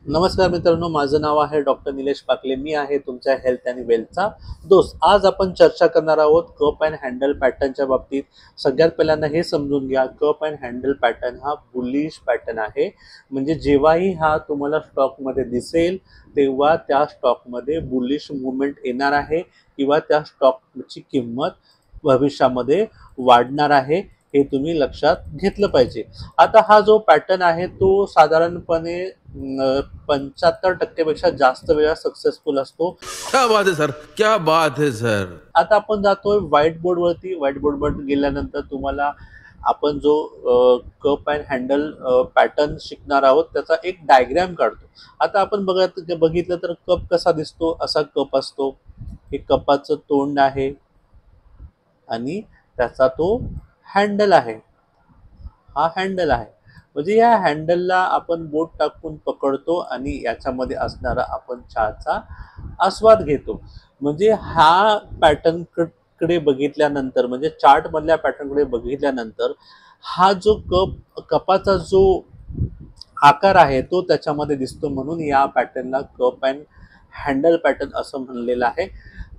नमस्कार मित्रांनो, माझं नाव आहे डॉक्टर निलेश पाकले. मी आहे तुमच्या हेल्थ आणि वेल्थचा दोस्त. आज आपण चर्चा करणार आहोत कप अँड हँडल पॅटर्नच्या बाबतीत. सगळ्यात पहिल्यांदा हे समजून घ्या, कप अँड हँडल पॅटर्न हा बुलिश पॅटर्न आहे. म्हणजे जेव्हाही हा तुम्हाला स्टॉकमध्ये दिसेल तेव्हा त्या स्टॉकमध्ये बुलिश मुवमेंट येणार आहे किंवा त्या स्टॉकची किंमत भविष्यामध्ये वाढणार आहे, हे तुम्ही लक्षात घेतलं पाहिजे. आता हा जो पॅटर्न आहे तो साधारणपणे 75% पेक्षा जास्त वेळा सक्सेसफुल असतो. क्या बात है सर, क्या बात है सर. आता आपण जातोय व्हाईट बोर्डवरती. व्हाईट बोर्डवर गेल्यानंतर तुम्हाला आपण जो कप अँड हँडल पॅटर्न शिकणार आहोत त्याचा एक डायग्राम काढतो. आता आपण बघितलं तर कप कसा दिसतो, असा कप असतो. हे कपाचं तोंड आहे आणि त्याचा तो हँडल आहे. हा हँडल आहे. म्हणजे या हँडलला आपण बोट टाकून पकडतो आणि याच्यामध्ये असणारा आपण चहाचा आस्वाद घेतो. म्हणजे हा पॅटर्न कडे बघितल्यानंतर, म्हणजे चार्ट मधल्या पॅटर्न कडे बघितल्यानंतर हा जो कपाचा जो आकार आहे तो त्याच्यामध्ये दिसतो, म्हणून या पॅटर्नला कप अँड हँडल पॅटर्न असं म्हणलेलं आहे.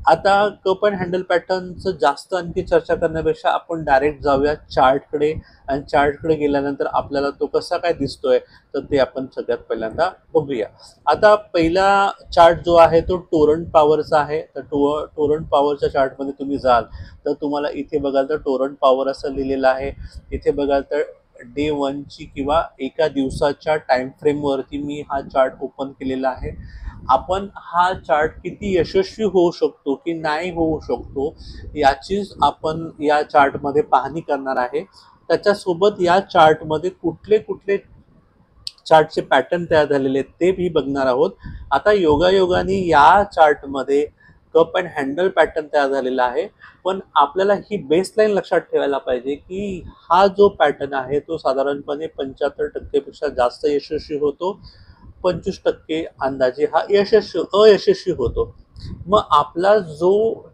आता कप अँड हँडल पॅटर्नचं जास्त आणखी चर्चा करण्यापेक्षा आपण डायरेक्ट जाऊया चार्टकडे. आणि चार्टकडे गेल्यानंतर आपल्याला तो कसा काय दिसतोय तर ते आपण सगळ्यात पहिल्यांदा बघूया. आता पहिला चार्ट जो आहे तो टोरंट पॉवरचा आहे. तर टोरंट पॉवरच्या चार्टमध्ये तुम्ही जाल तर तुम्हाला इथे बघाल तर टोरंट पॉवर असं लिहिलेलं आहे. इथे बघाल तर डे 1ची किंवा एका दिवसाच्या टाइम फ्रेमवरती मी हा चार्ट ओपन केलेला आहे. आपण हा चार्ट किती यशस्वी होऊ शकतो की नाही होऊ शकतो याचीच आपण या चार्टमध्ये पाहणी करणार आहे. त्याच्यासोबत या चार्टमध्ये कुठले कुठले चार्टचे पॅटर्न तयार झालेले ते भी बघणार आहोत. आता योगायोगाने या चार्टमध्ये कप अँड हँडल पॅटर्न तयार झालेला आहे. पण आपल्याला ही बेसलाईन लक्षात ठेवायला पाहिजे की हा जो पॅटर्न आहे तो साधारणपणे 75% पेक्षा जास्त यशस्वी होतो. 25% अंदाजे हा अयशस्वी होतो. मग आपला जो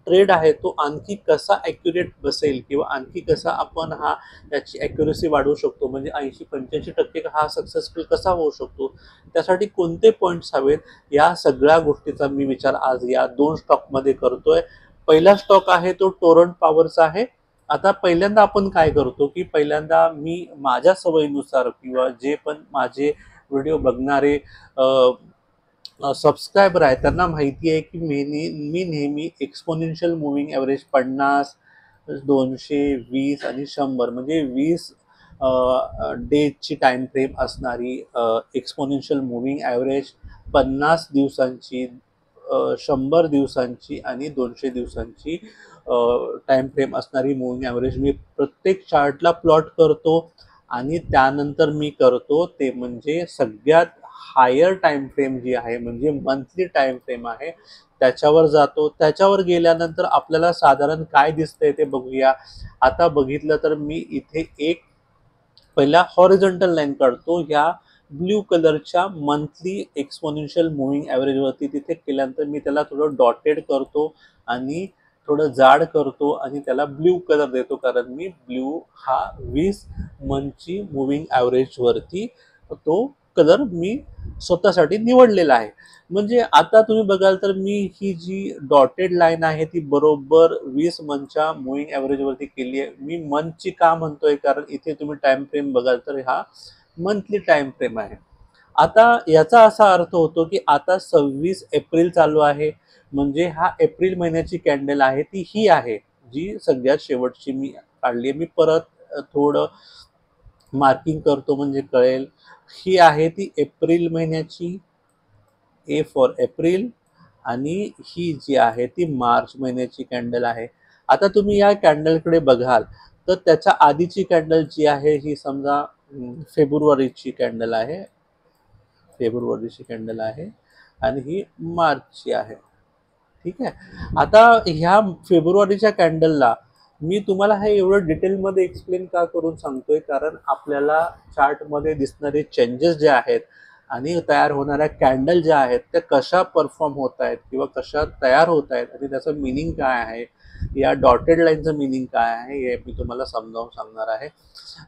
ट्रेड आहे तो आणखी कसा ॲक्युरेट बसेल किंवा आणखी कसा आपण त्याची ॲक्युरेसी वाढवू शकतो, म्हणजे 80-85% हा सक्सेसफुल कसा होऊ शकतो, त्यासाठी कोणते पॉईंट्स हवेत, या सगळ्या गोष्टीचा मी विचार आज या 2 स्टॉकमध्ये करतोय. पहिला स्टॉक आहे तो टोरंट पॉवरचा आहे. आता पहिल्यांदा आपण काय करतो की पहिल्यांदा मी माझ्या सवयीनुसार किंवा जे पण माझे व्हिडिओ बघणारे सबस्क्रायबर आहे त्यांना माहिती आहे की मी नेहमी एक्सपोनेन्शियल मुव्हिंग ॲव्हरेज 50, 220 आणि 100 म्हणजे 20 डेजची टाइम फ्रेम असणारी एक्सपोनेन्शियल मुव्हिंग ॲव्हरेज, 50 दिवसांची, 100 दिवसांची आणि 200 दिवसांची टाइम फ्रेम असणारी मुव्हिंग ॲव्हरेज मी प्रत्येक चार्टला प्लॉट करतो. आणि त्यानंतर मी करतो ते म्हणजे सगळ्यात हायर टाइम फ्रेम जी आहे, म्हणजे मंथली टाइम फ्रेम आहे, त्याच्यावर जातो. त्याच्यावर गेल्यानंतर आपल्याला साधारण काय दिसतंय ते बघूया. आता बघितलं तर मी इथे एक पहिला हॉरिझॉन्टल लाईन काढतो ह्या ब्ल्यू कलरच्या मंथली एक्सपोनेन्शियल मुव्हिंग ॲव्हरेजवरती. तिथे केल्यानंतर मी त्याला थोडं डॉटेड करतो आणि थोडं जाड करतो आणि त्याला ब्ल्यू कलर देतो, कारण मी ब्ल्यू हा 20 मंथची मुव्हिंग ॲव्हरेजवरती तो कलर मी स्वतःसाठी निवडलेला आहे. म्हणजे आता तुम्ही बघाल तर मी ही जी डॉटेड लाईन आहे ती बरोबर 20 मंथच्या मुव्हिंग ॲव्हरेजवरती केली आहे. मी मंथची का म्हणतोय, कारण इथे तुम्ही टाइम फ्रेम बघाल तर हा मंथली टाइम फ्रेम आहे. आता याचा असा अर्थ होतो की आता 26 एप्रिल चालू आहे, म्हणजे हा एप्रिल महिन्याची कॅन्डल आहे ती ही आहे जी सगळ्यात शेवटची मी काढली आहे. मी परत थोडं मार्किंग करतो म्हणजे कळेल. ही आहे ती एप्रिल महिन्याची, ए फॉर एप्रिल, आणि ही जी आहे ती मार्च महिन्याची कॅन्डल आहे. आता तुम्ही या कॅन्डलकडे बघाल तर त्याच्या आधीची कॅन्डल जी आहे ही समजा फेब्रुवारीची कॅन्डल आहे, फेब्रुवारीची कॅन्डल आहे आणि ही मार्चची आहे. ठीक आहे. आता ह्या फेब्रुवारीच्या कॅन्डलला मी तुम्हाला हे एवढं डिटेलमध्ये एक्सप्लेन का करून सांगतोय, कारण आपल्याला चार्टमध्ये दिसणारे चेंजेस जे आहेत आणि तयार होणाऱ्या कॅन्डल ज्या आहेत त्या कशा परफॉर्म होत आहेत किंवा कशा तयार होत आहेत आणि त्याचं मिनिंग काय आहे, या डॉटेड लाईनचं मिनिंग काय आहे हे मी तुम्हाला समजावून सांगणार आहे.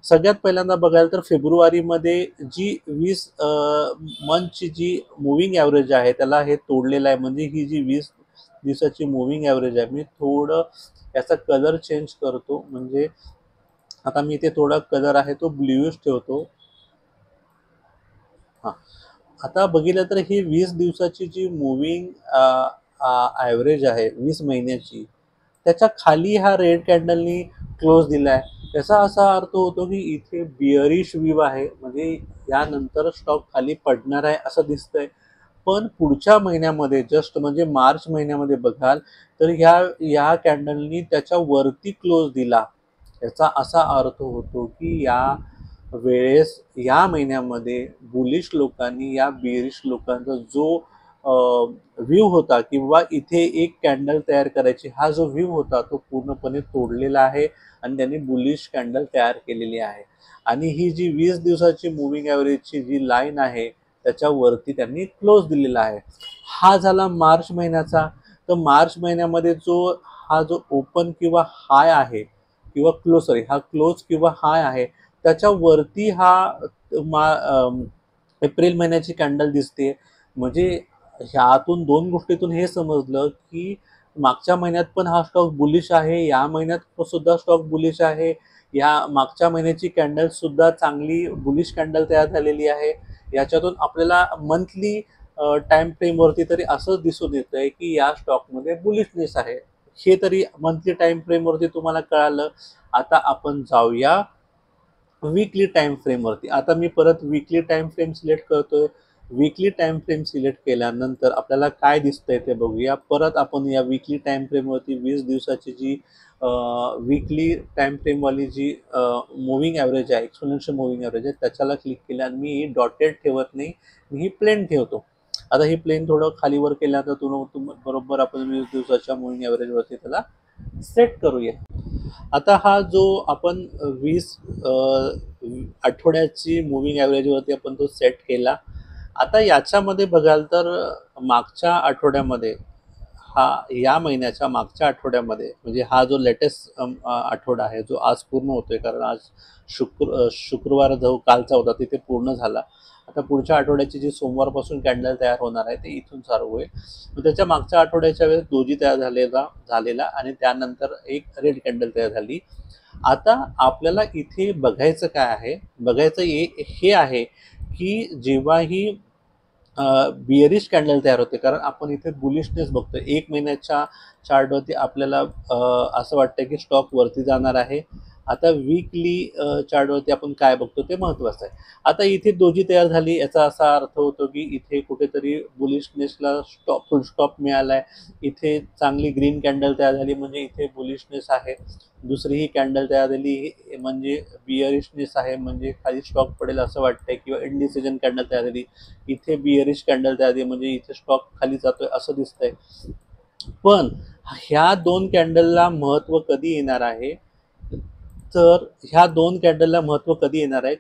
सगळ्यात पहिल्यांदा बघायला तर फेब्रुवारीमध्ये जी 20 मंथची जी मूव्हिंग ॲव्हरेज आहे त्याला हे तोडलेलं आहे. म्हणजे ही जी 20 दिवसाची मूव्हिंग ॲव्हरेज आहे, मी थोडं याचा कलर चेंज करतो. म्हणजे आता मी इथे थोडा कलर आहे तो ब्ल्यूइश ठेवतो. हां, आता बघितलं तर ही 20 दिवसाची जी मूव्हिंग ॲव्हरेज आहे 20 महिन्याची, त्याच्या खाली हा रेड कॅन्डलनी क्लोज दिला आहे. त्याचा असा अर्थ होतो की इथे बिअरिश व्ह्यू आहे, म्हणजे यानंतर स्टॉक खाली पडणार आहे असं दिसतंय. पण पुढच्या महिन्यामध्ये जस्ट म्हणजे मार्च महिन्यामध्ये बघाल तर ह्या कॅन्डलनी त्याच्या वरती क्लोज दिला. याचा असा अर्थ होतो की या वेळेस या महिन्यामध्ये बुलिश लोकांनी या बेरिश लोकांचा जो व्ह्यू होता किंवा इथे एक कॅन्डल तयार करायची हा जो व्ह्यू होता तो पूर्णपणे तोडलेला आहे आणि त्यांनी बुलिश कॅन्डल तयार केलेली आहे. आणि ही जी 20 दिवसाची मूव्हिंग ॲव्हरेजची जी लाईन आहे त्याच्यावरती त्यांनी क्लोज दिलेला आहे. हा झाला मार्च महिन्याचा. तर मार्च महिन्यामध्ये हा जो ओपन किंवा हाय आहे किंवा हा क्लोज किंवा हाय आहे त्याच्यावरती एप्रिल महिन्याची कॅन्डल दिसते. म्हणजे ह्यातून दोन गोष्टीतून हे समजलं की मागच्या महिन्यात पण हा स्टॉक बुलिश आहे, या महिन्यात सुद्धा स्टॉक बुलिश आहे. या मागच्या महिन्याची कॅन्डल सुद्धा चांगली बुलिश कॅन्डल तयार झालेली आहे. याच्यातून आपल्याला मंथली टाइम फ्रेमवरती तरी असंच दिसून येतंय की या स्टॉकमध्ये बुलिशनेस आहे. हे तरी मंथली टाइम फ्रेमवरती तुम्हाला कळालं. आता आपण जाऊया वीकली टाइम फ्रेमवरती. आता मी परत वीकली टाइम फ्रेम सिलेक्ट करतोय. वीकली टाइम फ्रेम सिलेक्ट केल्यानंतर आपल्याला काय दिसतंय ते बघूया. परत आपण या वीकली टाइम फ्रेमवरती 20 दिवसाची जी वीकली टाइम फ्रेमवाली जी मूव्हिंग ॲव्हरेज आहे, एक्सपोनेन्शियल मूव्हिंग ॲव्हरेज आहे त्याच्याला क्लिक केलं आणि मी डॉटेड ठेवत नाही, मी ही प्लेन ठेवतो. आता ही प्लेन थोडं खालीवर केल्यानंतर बरोबर आपण 20 दिवसाच्या मूव्हिंग ॲव्हरेजवरती त्याला सेट करूया. आता हा जो आपण 20 आठवड्याची मूव्हिंग ॲव्हरेजवरती आपण तो सेट केला. आता याच्यामध्ये बघाल तर मागच्या आठवड्यामध्ये या महिन्याच्या मागच्या आठवड्यामध्ये म्हणजे हा जो लेटेस्ट आठवडा आहे जो आज पूर्ण होतोय, कारण आज शुक्रवार जो कालचा होता तिथे पूर्ण झाला. आता पुढच्या आठवड्याची जी सोमवारपासून कॅन्डल तयार होणार आहे ते इथून चालू होईल. मग त्याच्या मागच्या आठवड्याच्या वेळेस दोजी तयार झालेला आणि त्यानंतर एक रेड कॅन्डल तयार झाली. आता आपल्याला इथे बघायचं काय आहे, बघायचं हे आहे की जेव्हाही बिअरिश कॅन्डल तयार होते, कारण आपण इथे बुलिशनेस बघतोय. 1 महिन्याच्या चार्टवरती आपल्याला असं वाटतं की स्टॉक वरती जाणार आहे. आता वीकली चार्टवरती आपण काय बघतो ते महत्त्वाचं आहे. आता इथे दोजी तयार झाली, याचा असा अर्थ होतो की इथे कुठेतरी बुलिशनेसला फुल स्टॉप मिळाला आहे. इथे चांगली ग्रीन कॅन्डल तयार झाली म्हणजे इथे बुलिशनेस आहे. दुसरी ही कॅन्डल तयार झाली म्हणजे बिअरिशनेस आहे, म्हणजे खाली स्टॉक पडेल असं वाटतंय. किंवा इंडिसिजन कॅन्डल तयार झाली, इथे बिअरिश कॅन्डल तयार झाली म्हणजे इथे स्टॉक खाली जातोय असं दिसतंय. पण ह्या दोन कॅन्डलला महत्त्व कधी येणार आहे, तर ह्या दोन कॅन्डलला महत्त्व कधी येणार आहे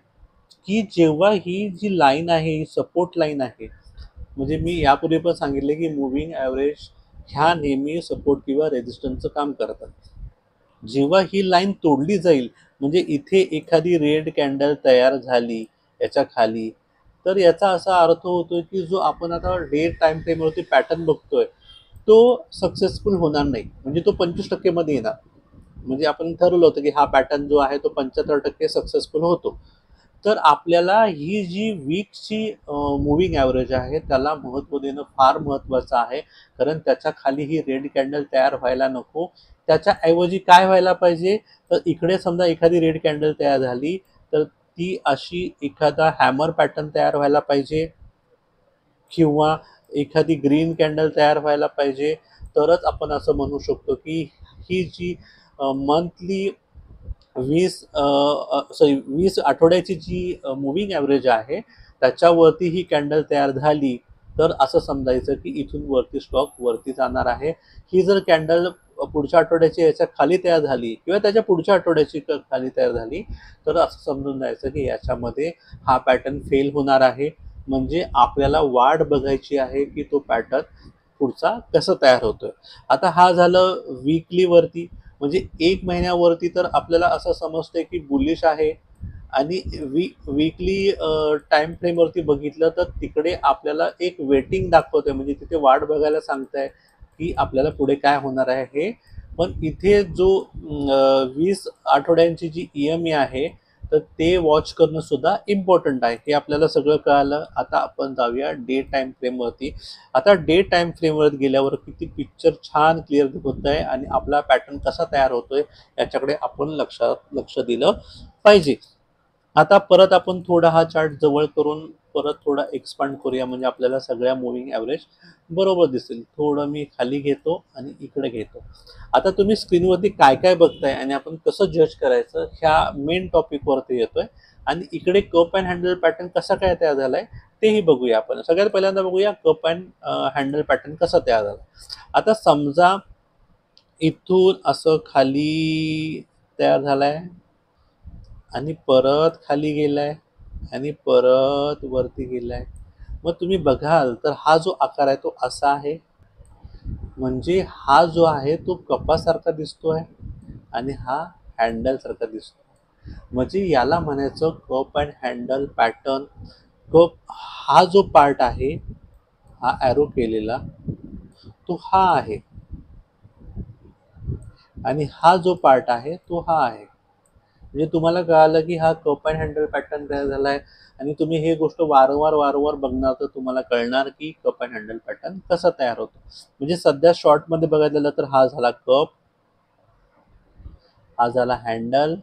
की जेव्हा ही जी लाईन आहे ही सपोर्ट लाईन आहे. म्हणजे मी यापूर्वी पण सांगितले की मूव्हिंग ॲव्हरेज ह्या नेहमी सपोर्ट किंवा रेजिस्टन्सचं काम करतात. जेव्हा ही लाईन तोडली जाईल म्हणजे इथे एखादी रेड कॅन्डल तयार झाली याच्या खाली, तर याचा असा अर्थ होतो की जो आपण आता डे टाइम फ्रेमवरती पॅटर्न बघतोय तो सक्सेसफुल होणार नाही. म्हणजे तो 25% मध्ये येणार. म्हणजे आपण ठरवलं होतं की हा पॅटर्न जो आहे तो 75% सक्सेसफुल होतो. तर आपल्याला ही जी वीकची मूव्हिंग ॲव्हरेज आहे त्याला महत्त्व देणं फार महत्त्वाचं आहे. कारण त्याच्या खाली ही रेड कॅन्डल तयार व्हायला नको. त्याच्याऐवजी काय व्हायला पाहिजे, तर इकडे समजा एखादी रेड कॅन्डल तयार झाली तर ती अशी एखादा हॅमर पॅटर्न तयार व्हायला पाहिजे किंवा एखादी ग्रीन कॅन्डल तयार व्हायला पाहिजे. तरच आपण असं म्हणू शकतो की ही जी मंथली 20 आठवड्याची जी मूव्हिंग ॲव्हरेज आहे त्याच्यावरती ही कॅन्डल तयार झाली तर असं समजायचं की इथून वरती स्टॉक वरती जाणार आहे. ही जर कॅन्डल पुढच्या आठवड्याची याच्या खाली तयार झाली किंवा त्याच्या पुढच्या आठवड्याची खाली तयार झाली तर असं समजून जायचं की याच्यामध्ये हा पॅटर्न फेल होणार आहे. म्हणजे आपल्याला वाट बघायची आहे की तो पॅटर्न पुढचा कसं तयार होतोय. आता हा झालं वीकलीवरती, म्हणजे 1 महिन्यावरती तर आपल्याला असं समजतंय की बुलिश आहे आणि वीकली टाईम फ्रेमवरती बघितलं तर तिकडे आपल्याला एक वेटिंग दाखवतंय, म्हणजे तिथे वाट बघायला सांगताय की आपल्याला पुढे काय होणार आहे हे. पण इथे जो 20 आठवड्यांची जी EMI आहे तर ते वॉच करणं सुद्धा इम्पॉर्टंट आहे. हे आपल्याला सगळं कळालं. आता आपण जाऊया डे टाईम फ्रेमवरती. आता डे टाईम फ्रेमवर गेल्यावर किती पिक्चर छान क्लिअर होत आहे आणि आपला पॅटर्न कसा तयार होतोय याच्याकडे आपण लक्ष दिलं पाहिजे. आता परत आपण थोडा हा चार्ट जवळ करून परत थोडा एक्सपांड करूया, म्हणजे आपल्याला सगळ्या मूव्हिंग ॲव्हरेज बरोबर दिसतील. थोडं मी खाली घेतो आणि इकडे घेतो. आता तुम्ही स्क्रीनवरती काय काय बघताय आणि आपण कसं जज करायचं ह्या मेन टॉपिकवरती येतोय. आणि इकडे कप अँड हँडल पॅटर्न कसा काय तयार झालाय तेही बघूया आपण. सगळ्यात पहिल्यांदा बघूया कप अँड हँडल पॅटर्न कसा तयार झाला. आता समजा इथून असं खाली तयार झालाय आणि परत खाली गेलाय आणि परत वरती गेलाय. मग तुम्ही बघाल तर हा जो आकार आहे तो असा आहे, म्हणजे हा जो आहे तो कपासारखा दिसतोय आणि हा हँडल सारखा दिसतो. म्हणजे याला म्हणायचं cup and handle pattern. Cup हा जो पार्ट आहे, हा ॲरो केलेला तो हा आहे आणि हा जो पार्ट आहे तो हा आहे. म्हणजे तुम्हाला कळालं की हा कप अँड हँडल पॅटर्न तयार झालाय. आणि तुम्ही हे गोष्ट वारंवार बघणार तर तुम्हाला कळणार की कप अँड हँडल पॅटर्न कसा तयार होतो. म्हणजे सध्या शॉर्टमध्ये बघायला गेलं तर हा झाला कप, हा झाला हँडल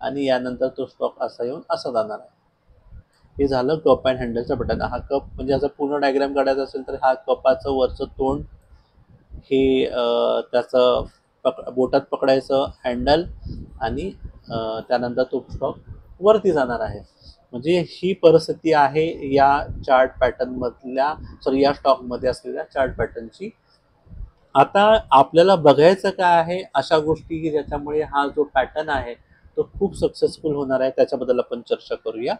आणि यानंतर तो स्टॉक असा येऊन असा जाणार आहे. हे झालं कप अँड हँडलचं बटन. हा कप म्हणजे याचा पूर्ण डायग्राम काढायचा असेल तर हा कपाचं वरचं तोंड, हे त्याचं बोटात पकडायचं हँडल आणि त्यानंतर तो स्टॉक वरती जाणार आहे. म्हणजे ही परिस्थिती आहे या चार्ट पॅटर्नमधल्या, सॉरी या स्टॉकमध्ये असलेल्या चार्ट पॅटर्नची. आता आपल्याला बघायचं काय आहे अशा गोष्टी की ज्याच्यामुळे हा जो पॅटर्न आहे तो खूप सक्सेसफुल होणार आहे, त्याच्याबद्दल आपण चर्चा करूया.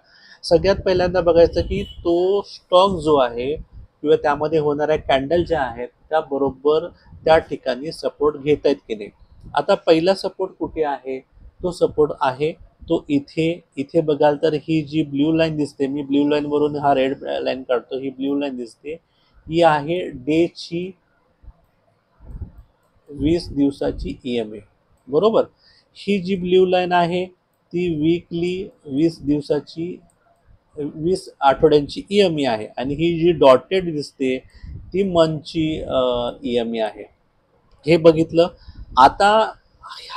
सगळ्यात पहिल्यांदा बघायचं की तो स्टॉक जो आहे किंवा त्यामध्ये होणाऱ्या कॅन्डल ज्या आहेत त्या बरोबर त्या ठिकाणी सपोर्ट घेत आहेत की नाही. आता पहिला सपोर्ट कुठे आहे, तो सपोर्ट आहे तो इथे. इथे बघाल तर ही जी ब्ल्यू लाईन दिसते, मी ब्ल्यू लाईन वरून हा रेड लाईन काढतो, ही ब्ल्यू लाईन दिसते, ही आहे डेची 20 दिवसाची EMI बरोबर. ही जी ब्ल्यू लाईन आहे ती वीकली 20 दिवसाची 20 आठवड्यांची EMI आहे आणि ही जी डॉटेड दिसते ती मंथची EMI आहे. हे बघितलं. आता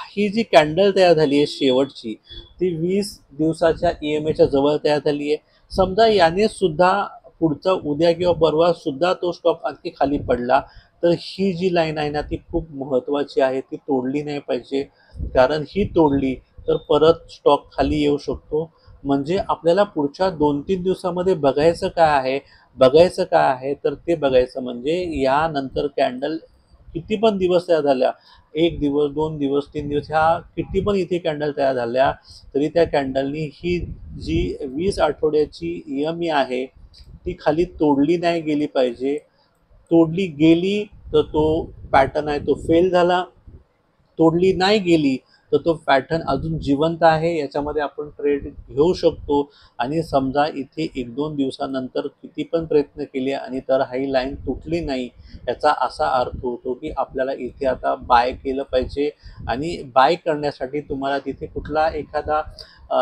ही जी कॅन्डल तयार झाली आहे शेवटची ती 20 दिवसाच्या EMIच्या जवळ तयार झाली आहे. समजा याने सुद्धा पुढचा उद्या किंवा परवा सुद्धा तो स्टॉक आणखी खाली पडला तर ही जी लाईन आहे ना ती खूप महत्त्वाची आहे, ती तोडली नाही पाहिजे. कारण ही तोडली तर परत स्टॉक खाली येऊ शकतो. म्हणजे आपल्याला पुढच्या 2-3 दिवसामध्ये बघायचं काय आहे तर ते बघायचं म्हणजे यानंतर कॅन्डल किती पण दिवस तयार झाल्या, 1 दिवस 2 दिवस 3 दिवस, ह्या किती पण इथे कॅन्डल तयार झाल्या तरी त्या कॅन्डलनी ही जी 20 आठवड्याची EMI आहे ती खाली तोडली नाही गेली पाहिजे. तोडली गेली तर तो पॅटर्न आहे तो फेल झाला, तोडली नाही गेली तर तो पॅटर्न अजून जिवंत आहे, याच्यामध्ये आपण ट्रेड घेऊ शकतो. आणि समजा इथे 1-2 दिवसानंतर किती पण प्रयत्न केले आणि तर ही लाईन तुटली नाही, याचा असा अर्थ होतो की आपल्याला इथे आता बाय केलं पाहिजे. आणि बाय करण्यासाठी तुम्हाला तिथे कुठला एखादा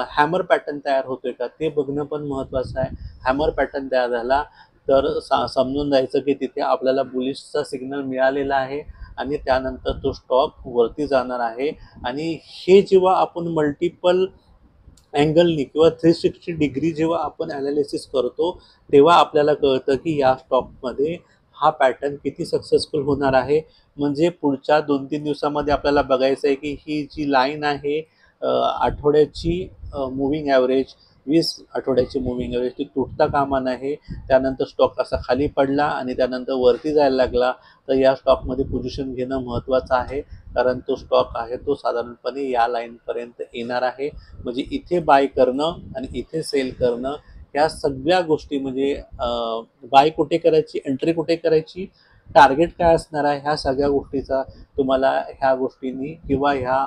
हॅमर पॅटर्न तयार होतोय का ते बघणं पण महत्त्वाचं आहे. हॅमर पॅटर्न तयार झाला तर समजून जायचं की तिथे आपल्याला बुलिशचा सिग्नल मिळालेला आहे आणि त्यानंतर तो स्टॉक वरती जाणार आहे. आणि हे जेव्हा आपण मल्टिपल अँगलनी किंवा 360 डिग्री जेव्हा आपण ॲनालिसिस करतो तेव्हा आपल्याला कळतं की या स्टॉकमध्ये हा पॅटर्न किती सक्सेसफुल होणार आहे. म्हणजे पुढच्या 2-3 दिवसामध्ये आपल्याला बघायचं आहे की ही जी लाईन आहे आठवड्याची मूव्हिंग ॲव्हरेज, 20 आठवड्याची मूव्हिंग ॲव्हरेज ती तुटता कामा नये. त्यानंतर स्टॉक असा खाली पडला आणि त्यानंतर वरती जायला लागला तर या स्टॉकमध्ये पोझिशन घेणं महत्त्वाचं आहे. कारण तो स्टॉक आहे तो साधारणपणे या लाईनपर्यंत येणार आहे. म्हणजे इथे बाय करणं आणि इथे सेल करणं ह्या सगळ्या गोष्टी म्हणजे बाय कुठे करायची, एंट्री कुठे करायची, टार्गेट काय असणार आहे, ह्या सगळ्या गोष्टीचा तुम्हाला ह्या गोष्टींनी किंवा ह्या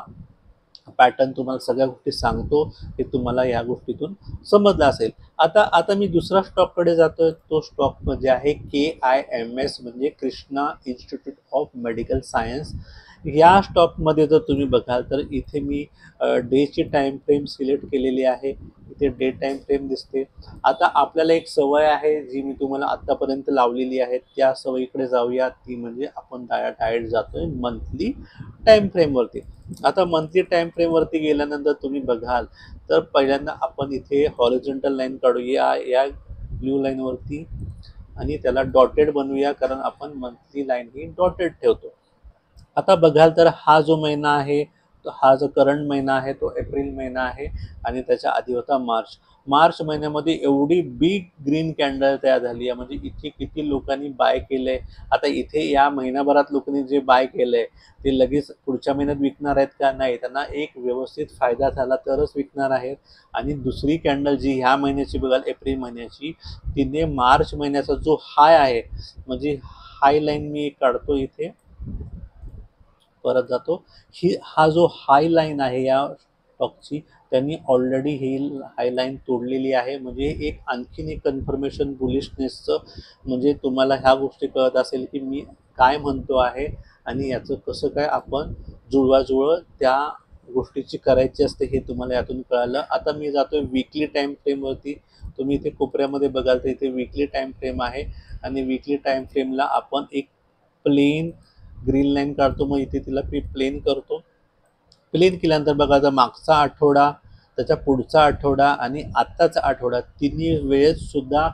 पॅटर्न तुम्हाला सगळ्या गोष्टी सांगतो, हे तुम्हाला या गोष्टीतून समजलं असेल. आता आता मी दुसरा स्टॉककडे जातोय. तो स्टॉक म्हणजे आहे KIMS, म्हणजे Krishna institute of medical science. या स्टॉकमध्ये जर तुम्ही बघाल तर इथे मी डेची टाईम फ्रेम सिलेक्ट केलेली आहे. इथे डे टाईम फ्रेम दिसते. आता आपल्याला एक सवय आहे जी मी तुम्हाला आत्तापर्यंत लावलेली आहे, त्या सवयीकडे जाऊया. ती म्हणजे आपण डायरेक्ट जातोय मंथली टाईम फ्रेमवरती. आता मंथली टाईम फ्रेमवरती गेल्यानंतर तुम्ही बघाल तर पहिल्यांदा आपण इथे हॉरिझॉन्टल लाईन काढूया या ब्ल्यू लाईनवरती आणि त्याला डॉटेड बनवूया, कारण आपण मंथली लाईन ही डॉटेड ठेवतो. आता बघाल तर हा जो महिना आहे, तो हा जो करंट महिना आहे तो एप्रिल महिना आहे आणि त्याच्या आधी होता मार्च. मार्च महिन्यामध्ये एवढी बिग ग्रीन कॅन्डल तयार झाली आहे, म्हणजे इथे किती लोकांनी बाय केलंय. आता इथे या महिनाभरात लोकांनी जे बाय केलंय ते लगेच पुढच्या महिन्यात विकणार आहेत का? नाही, त्यांना एक व्यवस्थित फायदा झाला तरच विकणार आहेत. आणि दुसरी कॅन्डल जी ह्या महिन्याची बघाल, एप्रिल महिन्याची, तिने मार्च महिन्याचा जो हाय आहे, म्हणजे हाय लाईन मी काढतो इथे, परत जातो. हा जो हाय लाईन आहे या स्टॉकची, त्यांनी ऑलरेडी ही हाय लाईन तोडलेली आहे. म्हणजे एक आणखीन एक कन्फर्मेशन बुलिशनेसचं, म्हणजे तुम्हाला ह्या गोष्टी कळत असेल की मी काय म्हणतो आहे आणि याचं कसं काय आपण जुळवाजुळव त्या गोष्टीची करायची असते हे तुम्हाला यातून कळालं. आता मी जातोय वीकली टाईम फ्रेमवरती. तुम्ही इथे कोपऱ्यामध्ये बघाल तर इथे वीकली टाईम फ्रेम आहे आणि वीकली टाईम फ्रेमला आपण एक प्लेन ग्रीन लाईन काढतो. मग इथे तिला प्लेन करतो. प्लेन केल्यानंतर बघा, जर मागचा आठवडा, त्याच्या पुढचा आठवडा आणि आत्ताचा आठवडा, तिन्ही वेळेस सुद्धा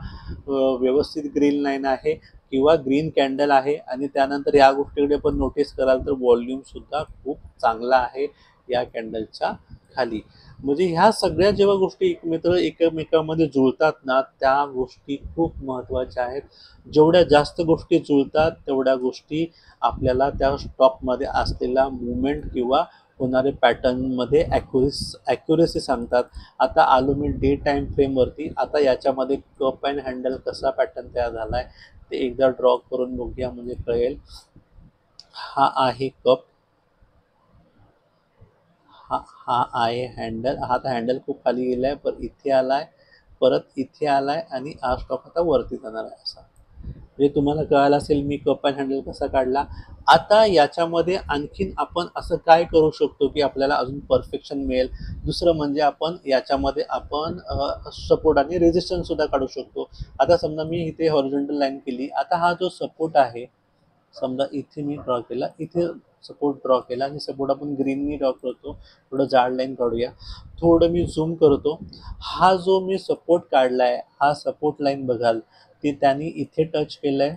व्यवस्थित ग्रीन लाईन आहे किंवा ग्रीन कॅन्डल आहे. आणि त्यानंतर या गोष्टीकडे पण नोटीस कराल तर व्हॉल्यूमसुद्धा खूप चांगला आहे या कॅन्डलच्या खाली. म्हणजे ह्या सगळ्या जेव्हा गोष्टी एकमेकांमध्ये जुळतात ना, त्या गोष्टी खूप महत्त्वाच्या आहेत. जेवढ्या जास्त गोष्टी जुळतात तेवढ्या गोष्टी आपल्याला त्या स्टॉकमध्ये असलेला मुवमेंट किंवा होणारे पॅटर्नमध्ये ॲक्युरेसी सांगतात. आता आलो मी डे टाईम फ्रेमवरती. आता याच्यामध्ये कप अँड हँडल कसा पॅटर्न तयार झाला आहे ते एकदा ड्रॉ करून बघूया, म्हणजे कळेल. हा आहे कप, हा आहे हँडल. हा तर हँडल खूप खाली गेला आहे, पण इथे आला आहे, परत इथे आला आहे आणि हा स्टॉक आता वरती जाणार आहे. असा म्हणजे तुम्हाला कळालं असेल मी कप अँड हँडल कसा काढला. आता याच्यामध्ये आणखीन आपण असं काय करू शकतो की आपल्याला अजून परफेक्शन मिळेल. दुसरं म्हणजे आपण याच्यामध्ये आपण सपोर्ट आणि रेजिस्टन्ससुद्धा काढू शकतो. आता समजा मी इथे हॉरिझॉन्टल लाईन केली. आता हा जो सपोर्ट आहे, समजा इथे मी ड्रॉ केला, इथे सपोर्ट ड्रॉ केला आणि सपोर्ट आपण ग्रीननी ड्रॉ करतो. थोडं जाड लाईन काढूया, थोडं मी झूम करतो. हा जो मी सपोर्ट काढला आहे, हा सपोर्ट लाईन बघाल ती त्यांनी इथे टच केलं आहे,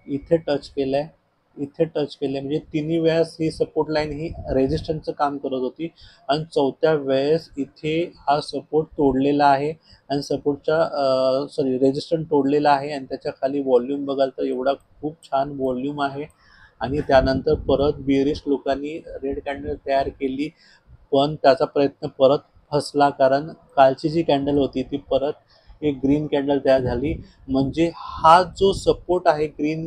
इथे टच केलं आहे, इथे टच केलं आहे. म्हणजे तिन्ही वेळेस ही सपोर्ट लाईन ही रेजिस्टन्सचं काम करत होती आणि चौथ्या वेळेस इथे हा सपोर्ट तोडलेला आहे आणि सपोर्टच्या रेजिस्टन्स तोडलेला आहे आणि त्याच्या खाली व्हॉल्यूम बघाल तर एवढा खूप छान व्हॉल्यूम आहे. आणि त्यानंतर परत बेरिश लोकांनी रेड कॅन्डल तयार केली, पण त्याचा प्रयत्न परत फसला, कारण कालची जी कॅन्डल होती ती परत एक ग्रीन कॅन्डल तयार झाली. म्हणजे हा जो सपोर्ट आहे, ग्रीन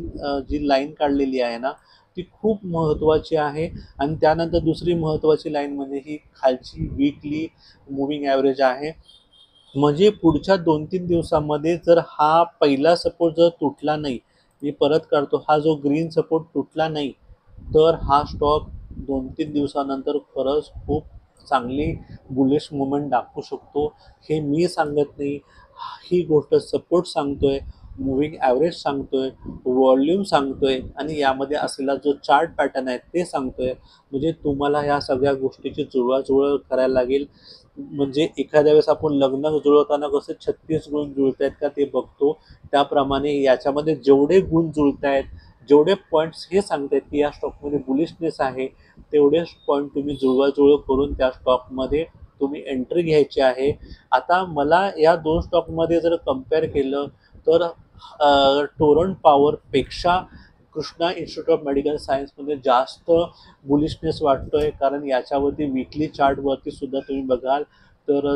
जी लाईन काढलेली आहे ना, ती खूप महत्त्वाची आहे. आणि त्यानंतर दुसरी महत्त्वाची लाईन म्हणजे ही खालची वीकली मुव्हिंग ॲव्हरेज आहे. म्हणजे पुढच्या 2-3 दिवसामध्ये जर हा पहिला सपोर्ट जर तुटला नाही, मी परत काढतो, हा जो ग्रीन सपोर्ट तुटला नाही, तर हा स्टॉक 2-3 दिवसानंतर खरंच खूप चांगली बुलिश मुवमेंट दाखवू शकतो. हे मी सांगत नाही, ही गोष्ट सपोर्ट सांगतोय, मुव्हिंग ॲव्हरेज सांगतोय, व्हॉल्यूम सांगतोय आणि यामध्ये असलेला जो चार्ट पॅटर्न आहे ते सांगतोय. म्हणजे तुम्हाला ह्या सगळ्या गोष्टीची जुळवाजुळव करायला लागेल. म्हणजे एखाद्या वेळेस आपण लग्न जुळवताना कसं 36 गुण जुळत आहेत का ते बघतो, त्याप्रमाणे याच्यामध्ये जेवढे गुण जुळत आहेत, जेवढे पॉईंट्स हे सांगतायत की या स्टॉकमध्ये बुलिशनेस आहे, तेवढेच पॉईंट तुम्ही जुळवाजुळव करून त्या स्टॉकमध्ये तुम्ही एंट्री घ्यायची आहे. आता मला या दोन स्टॉकमध्ये जर कम्पेअर केलं तर टोरंट पॉवरपेक्षा कृष्णा इन्स्टिट्यूट ऑफ मेडिकल सायन्समध्ये जास्त बुलिशनेस वाटतोय, कारण याच्यावरती वीकली चार्टवरती सुद्धा तुम्ही बघाल तर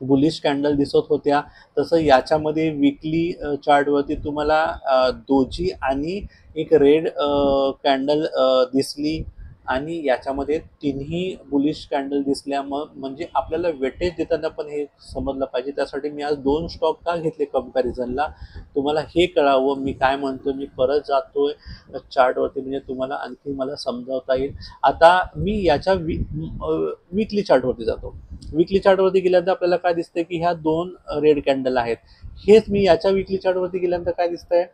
बुलिश कॅन्डल दिसत होत्या, तसं याच्यामध्ये वीकली चार्टवरती तुम्हाला दोजी आणि एक रेड कॅन्डल दिसली आणि याच्यामध्ये तिन्ही बुलिश कॅन्डल दिसल्या. म्हणजे आपल्याला वेटेज देताना पण हे समजलं पाहिजे. त्यासाठी मी आज 2 स्टॉक का घेतले कंपॅरिझनला, तुम्हाला हे कळावं मी काय म्हणतो. मी परत जातोय चार्टवरती म्हणजे तुम्हाला आणखी मला समजावता येईल. आता मी याच्या वीकली चार्टवरती जातो. वीकली चार्टवरती गेल्यानंतर आपल्याला काय दिसतंय की ह्या 2 रेड कॅन्डल आहेत. हेच मी याच्या वीकली चार्टवरती गेल्यानंतर काय दिसतंय,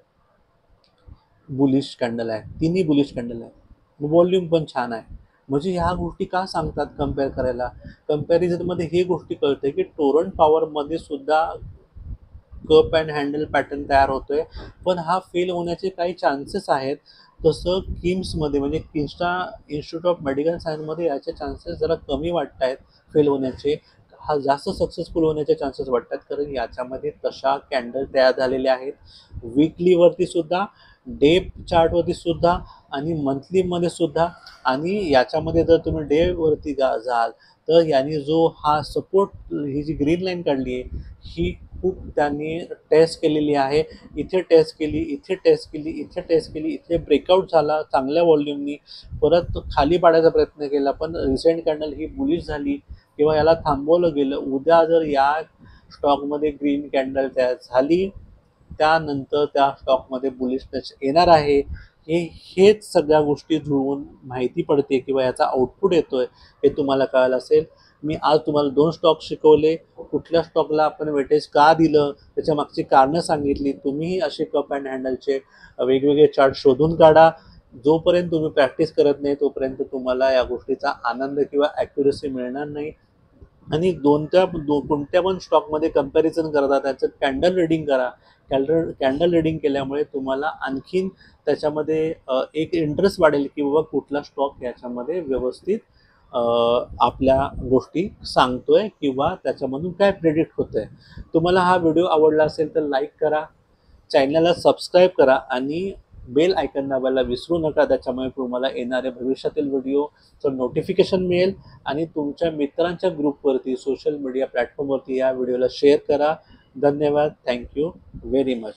बुलिश कॅन्डल आहे. तिन्ही बुलिश कॅन्डल आहे. व्हॉल्यूम पण छान आहे. म्हणजे ह्या गोष्टी का सांगतात कम्पेअर करायला? कंपॅरिझनमध्ये हे गोष्टी कळते की टोरंट पॉवरमध्ये सुद्धा कप अँड हँडल पॅटर्न तयार होतोय, पण हा फेल होण्याचे काही चान्सेस आहेत. तसं किम्समध्ये म्हणजे किन्स्टा इन्स्टिट्यूट ऑफ मेडिकल सायन्समध्ये याचे चान्सेस जरा कमी वाटत आहेत फेल होण्याचे. हा जास्त सक्सेसफुल होण्याचे चान्सेस वाटतात, कारण याच्यामध्ये तशा कॅन्डल तयार झालेल्या आहेत. वीकलीवरती सुद्धा, डे चार्टवरती सुद्धा आणि मंथलीमध्ये सुद्धा. आणि याच्यामध्ये जर तुम्ही डेवरती जाल तर यांनी जो हा सपोर्ट, ही जी ग्रीन लाईन काढली आहे, ही खूप त्यांनी टेस्ट केलेली आहे. इथे टेस्ट केली, इथे टेस्ट केली, इथे टेस्ट केली, इथे ब्रेकआउट झाला चांगल्या व्हॉल्यूमनी, परत खाली पाडायचा प्रयत्न केला, पण रिसेंट कॅन्डल ही बुलिश झाली किंवा याला थांबवलं गेलं. उद्या जर या स्टॉकमध्ये ग्रीन कॅन्डल तयार झाली, त्यानंतर त्या स्टॉकमध्ये बुलिशनेस येणार आहे. हेच सगळ्या गोष्टी जुळवून माहिती पडते किंवा याचा आउटपुट येतोय हे तुम्हाला कळालं असेल. मी आज तुम्हाला 2 स्टॉक शिकवले. कुठल्या स्टॉकला आपण वेटेज का दिलं, त्याच्या मागची कारणं सांगितली. तुम्हीही असे कप अँड हँडलचे वेगवेगळे चार्ट शोधून काढा. जोपर्यंत तुम्ही प्रॅक्टिस करत नाही तोपर्यंत तुम्हाला या गोष्टीचा आनंद किंवा ॲक्युरसी मिळणार नाही. आणि कोणत्या पण स्टॉकमध्ये कंपॅरिझन करता त्याचं कॅन्डल रीडिंग करा. कॅन्डल रीडिंग केल्यामुळे तुम्हाला आणखीन त्याच्यामध्ये एक इंटरेस्ट वाढेल की बाबा कुठला स्टॉक याच्यामध्ये व्यवस्थित आपल्या गोष्टी सांगतोय किंवा त्याच्यामधून काय प्रेडिक्ट होतंय. तुम्हाला हा व्हिडिओ आवडला असेल तर लाईक करा, चॅनलला सबस्क्राईब करा आणि बेल आयकॉन दाबायला विसरू नका. त्याच्यामुळे तुम्हाला येणारे भविष्यातील व्हिडिओचं नोटिफिकेशन मिळेल. आणि तुमच्या मित्रांच्या ग्रुपवरती, सोशल मीडिया प्लॅटफॉर्मवरती या व्हिडिओला शेअर करा. धन्यवाद. Thank you very much.